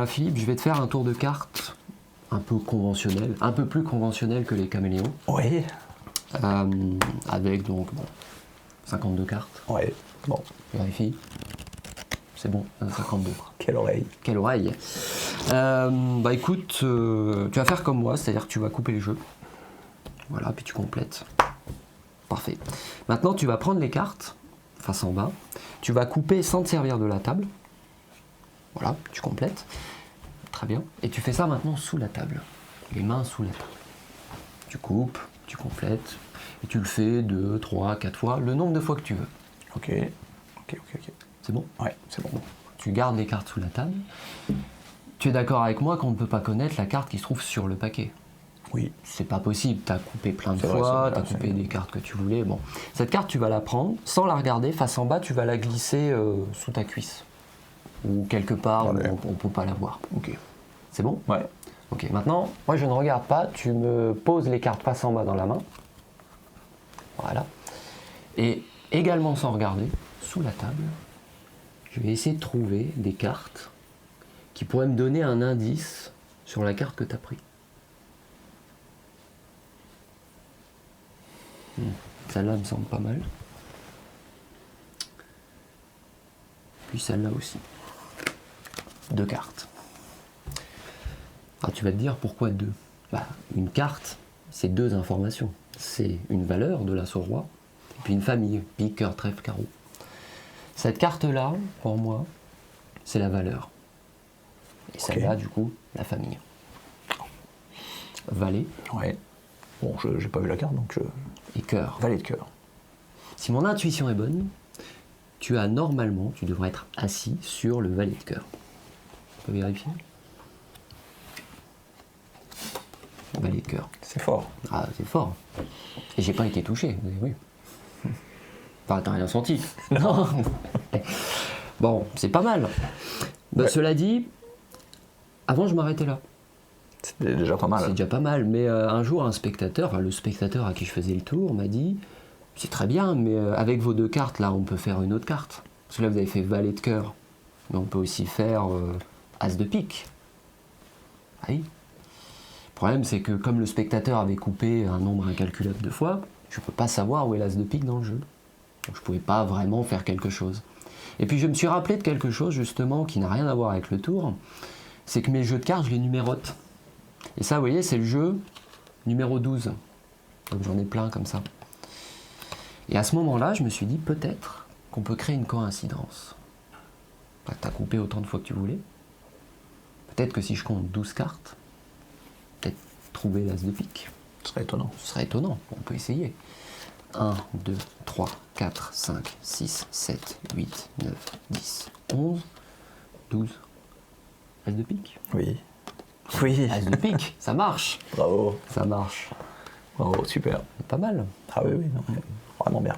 Philippe, je vais te faire un tour de cartes un peu conventionnel, un peu plus conventionnel que les caméléons. Oui. Avec donc 52 cartes. Ouais. Bon. Vérifie. C'est bon, 52. Quelle oreille. Quelle oreille. Bah écoute, tu vas faire comme moi, c'est-à-dire que tu vas couper les jeux. Voilà, puis tu complètes. Parfait. Maintenant, tu vas prendre les cartes, face en bas. Tu vas couper sans te servir de la table. Voilà, tu complètes. Très bien. Et tu fais ça maintenant sous la table. Les mains sous la table. Tu coupes, tu complètes. Et tu le fais 2, 3, 4 fois, le nombre de fois que tu veux. Ok. C'est bon? Ouais, c'est bon. Tu gardes les cartes sous la table. Tu es d'accord avec moi qu'on ne peut pas connaître la carte qui se trouve sur le paquet? Oui. C'est pas possible, tu as coupé plein de C'est vrai, fois, tu as c'est coupé vrai. des cartes que tu voulais. Bon. Cette carte, tu vas la prendre, sans la regarder, face en bas, tu vas la glisser sous ta cuisse. Ou quelque part Ouais. où on ne peut pas la voir. Ok. C'est bon? Ouais. Ok, maintenant, moi je ne regarde pas, tu me poses les cartes face en bas dans la main. Voilà. Et également sans regarder, sous la table, je vais essayer de trouver des cartes qui pourraient me donner un indice sur la carte que tu as pris. Celle-là me semble pas mal. Puis celle-là aussi. 2 cartes. Ah, tu vas te dire pourquoi 2? Bah, une carte, c'est 2 informations. C'est une valeur de l'as au roi, et puis une famille, pique, cœur, trèfle, carreau. Cette carte-là, pour moi, c'est la valeur. Et celle-là, du coup, la famille. Valet Ouais. Bon, j'ai pas vu la carte, donc je... et cœur. Valet de cœur. Si mon intuition est bonne, tu devrais être assis sur le valet de cœur. Tu peux vérifier? Valet de cœur. C'est fort. Ah, c'est fort. Et j'ai pas été touché, vous avez vu. Enfin, t'as rien senti. Non. Bon, c'est pas mal. Bah, Ouais. cela dit, avant je m'arrêtais là. C'était déjà pas mal. C'est déjà pas mal. Mais un jour, un spectateur, enfin le spectateur à qui je faisais le tour, m'a dit, c'est très bien, mais avec vos 2 cartes, là, on peut faire une autre carte. Parce que là, vous avez fait valet de cœur. Mais on peut aussi faire as de pique. Ah oui. Le problème, c'est que comme le spectateur avait coupé un nombre incalculable de fois, je ne peux pas savoir où est l'as de pique dans le jeu. Donc je ne pouvais pas vraiment faire quelque chose. Et puis je me suis rappelé de quelque chose justement qui n'a rien à voir avec le tour, c'est que mes jeux de cartes, je les numérote. Et ça, vous voyez, c'est le jeu numéro 12. Donc j'en ai plein comme ça. Et à ce moment-là, je me suis dit peut-être qu'on peut créer une coïncidence. Tu as coupé autant de fois que tu voulais. Peut-être que si je compte 12 cartes, peut-être trouver l'as de pique. Ce serait étonnant. Ce serait étonnant, on peut essayer. 1, 2, 3, 4, 5, 6, 7, 8, 9, 10, 11, 12. As de pique. Oui. Oui. As de pique, ça marche. Bravo. Ça marche. Bravo, super. Pas mal. Ah oui, non, vraiment bien.